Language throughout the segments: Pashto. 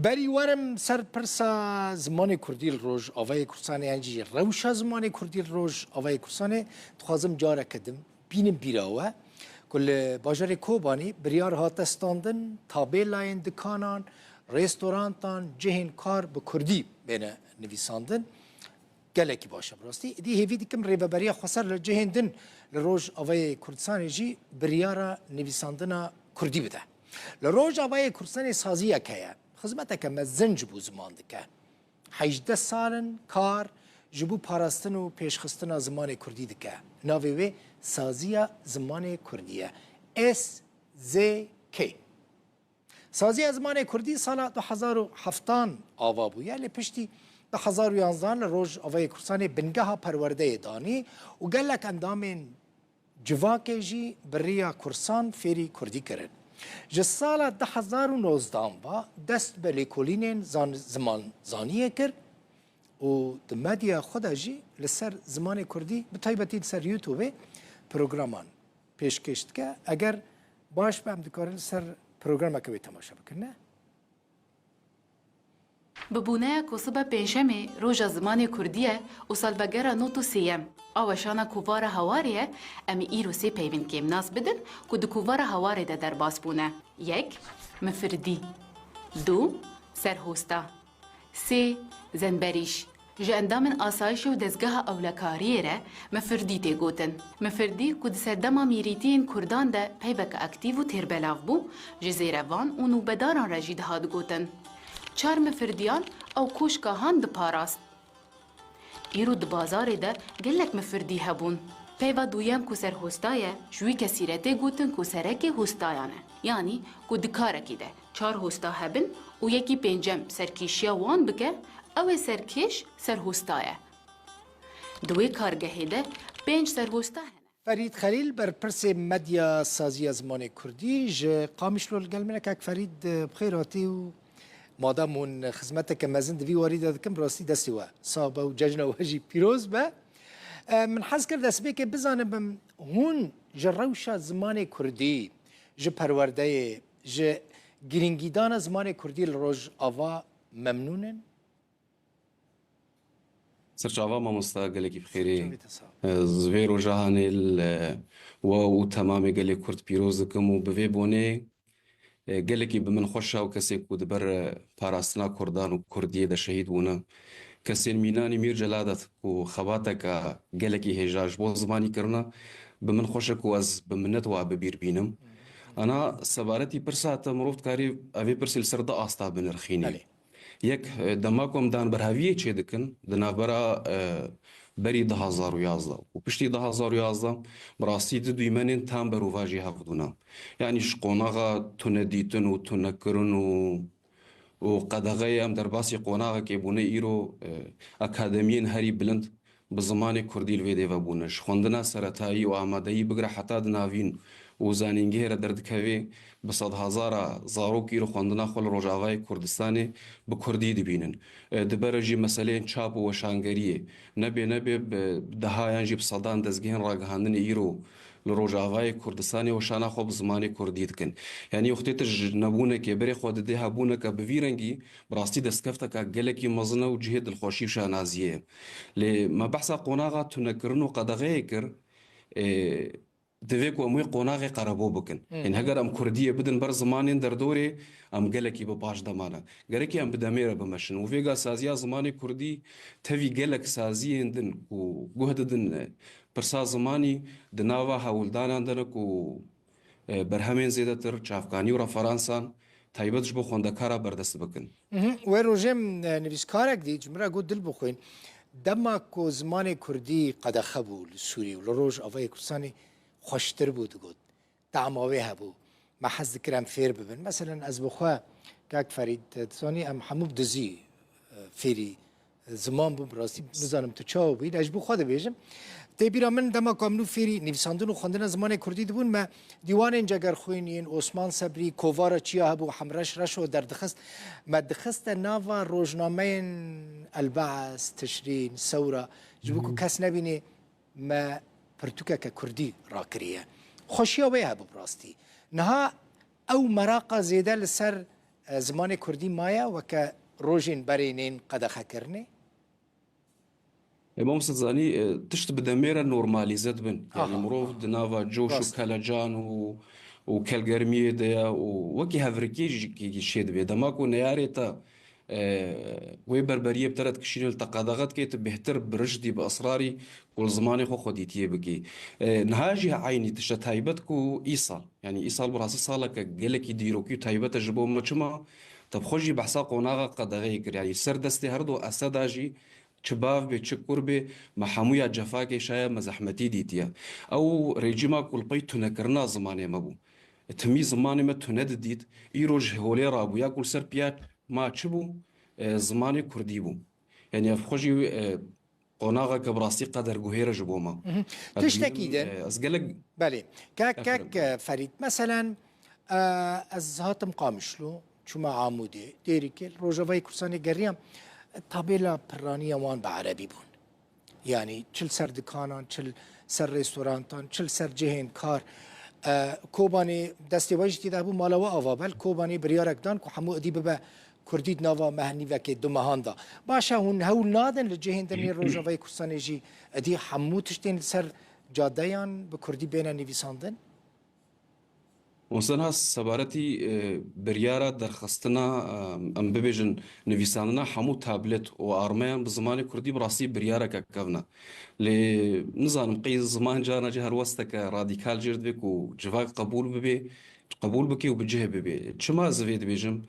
بری ورم سر پرسا زمان کردی روز آوای کردستان انجی روشا زمان کردی روز آوای کردستان تخازم جاره کدم بینم بیراوه کل باجر کوبانی بریار هاتستاندن تابلاین دکانان رستورانتان جهن کار به کردی بین نویساندن گلکی باشه براستی دی هیوی دیکم ریوبریا خسر لجهندن لروج آوای کردستان جی بریارا نویساندنا کردی بده لروج آوای کردستان سازیه که خدمتك مزنج بو زمان دکه 18 سالن کار جبو پاراستن و پیشخستن زمان کردی دکه ناوی وی سازیه زمان کردیه SZK سازیه زمان کردی سال 2007 آوا بو یعنی پشتی 2011 روز آوای کردستان بنگاه پرورده دانی و گلک اندام جواکه جی بریا کردستان فیری کردی کرد جسالة 2019 با دست به لیکولینین زمان زانیه کرد و دمادیا خدا جی لسر زمان کردی بطایبتی لسر یوتیوب پروگرامان پیش کشت که اگر باش به امدکار لسر پروگرام که تماشا بکنه ببونه کسب پنجشنبه روز زمان کردیه و سالبگره نوتو سیم آوشانا کووار هواریه امی ایرو سی پیوین کم ناس بدن که دو کووار هواری ده در باس بونه یک مفردی دو سرهوستا سه زنبریش جه اندامن آسایش و دزگاه اولکاریه ره مفردی تی گوتن مفردی که سردما میریتین کردان ده پیبک اکتیو و تیربلاف بو جه زیروان و نوبداران را جید هاد گوتن چار مفردیان او کوشکاهان ده پاراست ایرو ده بازار ده گلک مفردی هبون پیوا دویم کو سر هستایه جوی کسیرته گوتن کو سرک هستایانه یعنی کو دکارکی ده چار هستا هبن و یکی پنجم سرکیشیا وان بکه او سرکیش سر هستایه دوی کارگهی ده پنج سر هستا هنه فرید خلیل بر پرس مدیا سازی زمان کردی جه قامش لول گلمنه که فرید بخیراتی و مادامون خدمتك مازن دوی وارد دکم راستی دستی و صابه و ججنه و هجی پیروز به من حس کرد دست بی که بزنم هون جروشا زمان کردی ج پرورده ج گرینگیدان زمان کردی لروج آوا ممنونن سرچاوا ما مستقلك بخيري زويرو جهاني و تمام قال كرد بيروزكم وبفي بوني گلکی به من خوشا و کسی که دبر پاراستنا کردان و کردیه ده شهید بونه کسی مینانی میر جلادت و خواته که گلکی هجاج بو زمانی کرنا به من خوشا که از به منت و ببیر بینم انا سبارتی پرسات مروفت کاری اوی پرسیل سرده آستا بنرخینی یک دماکم دان برهاویه چه دکن دنابرا بری 2011 و پشتی 2011 براستی دوی منین تام بروواجی هفدونا یعنی شقوناغا تندیتن و تنکرن و قدغه ام در باسی قوناغا که بونه ایرو اکادمین هری بلند بزمان کردی الویده و بونش خوندنا سرطایی و آمادهی بگره حتی دناوین و زانینگه را دردکوی بصد هزار زاروکی رو خوندنا خل روجاوای کردستانی به کردی دبینن دبرجی مسئله چاپ و شانگریه نبی دهایان جی بصدان دزگهن راگهاندن ایرو لروجاوای کردستانی و شانا خوب زمانی کردی دکن یعنی وقتیتش نبونه که بری خود ده هبونه که بویرنگی براستی دستکفته که گلکی مزنه و جهد الخوشی و شانازیه لی ما بحثا قوناغا تنکرن و قدغه کر دوی اموی قوناغی قربو بکن این هگر ام کردیه بدن بر زمانین در دوری ام گلکی به باش دمانه گرکی ام بدمیره بمشن و ویگا سازیا زمانی کردی توی گلک سازی اندن و گوهد دن پرسا زمانی دناوا هولدان اندنک و برهمین زیده تر چافکانی و را فرانسان تایبتش بو خوندکارا بردست بکن و روژم نویسکارک دی جمعه گود دل بخوین دما کو زمان کردی قد خبو لسوری و لروج آوای کردستانی خوشتر بود گود دعماوی هبو ما حز ذکرم فیر ببین مثلا از بخواه که فرید تسانی ام حموب دزی فیری زمان بو براستی بزنم تو چاو بید اجبو خود بیجم تبیرا من دما کامنو فیری نویساندن و خواندن زمان کردی دبون ما دیوان اینجا گر خوینین عثمان صبری کووارا چیا هبو حمرش رشو در دخست ما دخست ناوا روزنامه البعث تشرین ثوره جبو کو کس نبینه ما پرتوکه که کردی را کریه خوشی و بیه هبو براستی نها او مراقه زیده لسر زمان کردی مایا و که روژین برینین قدخه کرنه؟ ما مستزاني تشت بدميرة نورماليزات بن يعني مروف دنافا جوش وكالاجان وكالجرمية ديا وكي هافريكي كي شيد بي دماكو نياري تا وي بربرية بترد كشين التقاضغات كي بهتر برشدي بأسراري كل زماني خو خديتيه بكي نهاجي عيني تشت تايبتكو إيصال يعني إيصال براسي صالك قلك يديرو كي تايبت جبو مچما طب خوجي بحسا قوناغا قدغي كر يعني سر دستي هردو أسداجي چباف به چکور به محمویا جفا که شاید مزحمتی دیتیا او رژیما کل پی تونه کرنا زمانه ما بو تمی زمانه ما تونه دید ایروج هولی رابو یا کل سر پیات ما چبو زمانه کردی بو يعني خوجي قناغا كبراسي قدر جوهيرة جبوما تشتكيدن أسقلك بله كاك فريد مثلا از هاتم قامشلو شما عامودي ديريكل روجافاي كرساني قريم طابلا برانية وان بعربي بون يعني چل سر دكانان چل سر ريستورانتان چل سر جهين كار كوباني دستي واجتي ده بو مالاوا آوابل كوباني بريارك دان كو حمو ادي ببا كرديد ناوا مهني وكي دمهان دا باشا هون هول نادن لجهين دني روجافاي كرساني جي ادي حمو تشتين سر جاديان بكردي بينا نيفيساندن وصلنا سبارتي بريارة درخستنا ام ببيجن نفيساننا حمو تابلت وارميان بزمان كردي براسي بريارة ككفنا لنظام قيز زمان جانا جهر وستك راديكال جرد بك وجفاق قبول بكي وبجه ببي چما زفيد بيجم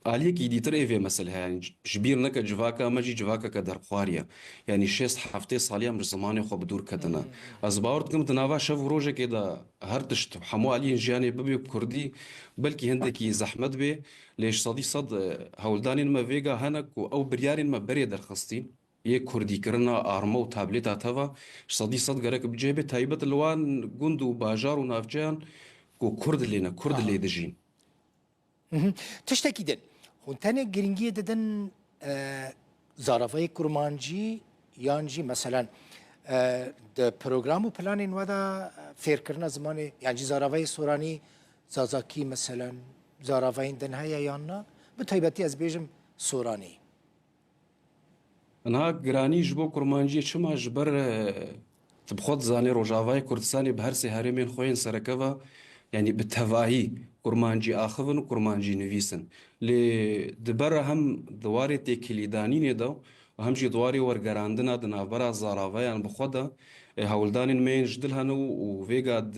آليك يديتر ايفي مثلا يعني جبير نكا جواكا مجي جواكا كدر خواريا يعني شيست حفتي صاليا مش زماني خو بدور كدنا از باورت كم تنافا شاف روجه كده هرتشت حمو علي جاني ببي بكردي بلكي هندكي زحمت بي ليش صدي صد هولدانين ما فيغا هنك او بريارين ما بري درخستين يك كردي كرنا ارمو وتابلتا توا صدي صد غرك بجيبه تايبت الوان جندو باجار ونافجان كرد لينا كرد اللي دجين تشتكي دن هون تاني جرينجية ددن زارفاي كرمانجي يانجي مثلا ده برنامج وبلانين ودا فير كرنا زماني يعني زارفاي سوراني زازاكي مثلا زارفاين دن هيا يانا بتايبتي از بيجم سوراني أنا جراني جبو كرمانجي شما جبر تبخد زاني روجافاي كردستاني بهر سهاري من خوين سركفا يعني بالتفاهي كرمانجي آخفن وكرمانجي نفيسن لدبر هم دواري تكليدانين دو وهم جي دواري ورقراندنا دنابرا زارافاي يعني بخودا هولدانين مين جدلهنو وفيقاد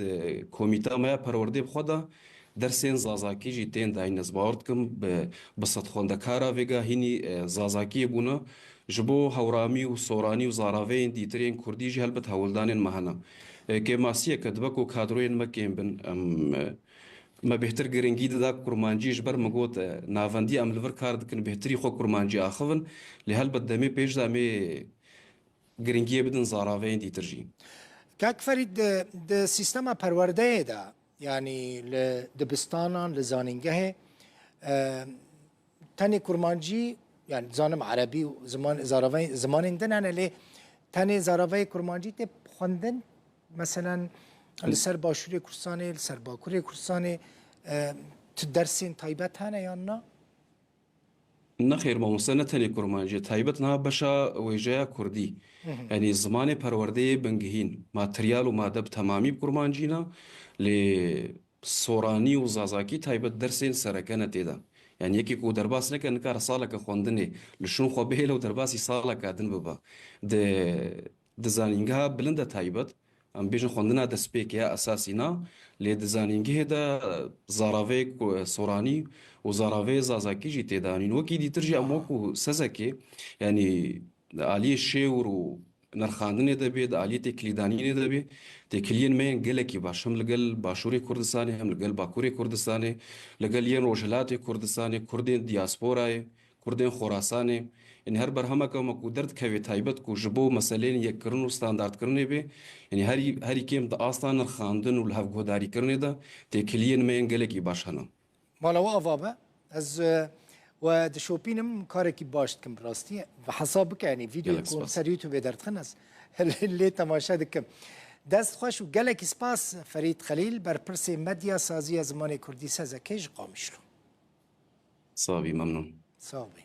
كوميتا مايا پروردي بخودا درسين زازاكي جي تين داين نزباوردكم بسطخون دكارا فيقا هيني زازاكي بونا جبو هورامي وصوراني وزارافين ديترين كردي جي هلبت هولدانين مهنا كماسية كدبكو كادروين مكين بن ما بهتر گرنگی دا کرمانجی جبر مگوت نافندی ام لور کار دکن بهتری خو کرمانجی آخون لهل بدمی پیش دمی گرنگی بدن زاراوین دیترجی كاك فريد ده سيستما پرورده دا يعني لدبستانا لزانينجه تاني كرمانجي يعني زانم عربي وزمان زاراوين زمان اندن انا لي تاني زاراوي كرمانجي تي خندن مثلا لسر باشوری کردستانی لسر باکوری کردستانی تدرسين تايبت هنا يانا نخير ما مسنة تاني كرمانجي تايبتنا بشا ويجايا كردي يعني زماني پروردي بنگهين ماتريال وما دب تمامي بكرمانجينا لصوراني وزازاكي تايبت درسين سركانة تيدا يعني يكي كو درباس نكا نكا رسالك خوندني لشون خو بيه لو درباسي سالك عدن ببا دزانينگها بلنده تايبت ام بيجن خوندنا دا سبيكيا اساسينا لي دزانينگه دا زاراوي سوراني وزاراوي زازاكي جي تيدانين وكي دي ترجي اموكو سزكي يعني علي الشيور و نرخاندنه دبي د علي تكليداني دبي تكلين مين گلكي باشم لگل باشوري كردستاني هم لگل باكوري كردستاني لگل ين روجلاتي كردستاني كردين دياسبوراي كردين خراساني يعني هر برهمه که مکو درد کوي تایبت کو جبو مسئلین یک کرنو ستاندارد کرنه به يعني هری کیم د آستان خاندن و لحف گوداری کرنه ده تکلین مین گلکی باشنه مالا وافابا از و دشوبينم كاركي باشت كم براستي بحسابك يعني فيديو يكون سر يوتيوب درت خنس اللي تماشا دكم دست خوش و گلك سپاس فريد خليل بر پرس مديا سازي زمان كردي سازكيج قامشلو صافي ممنون. صافي.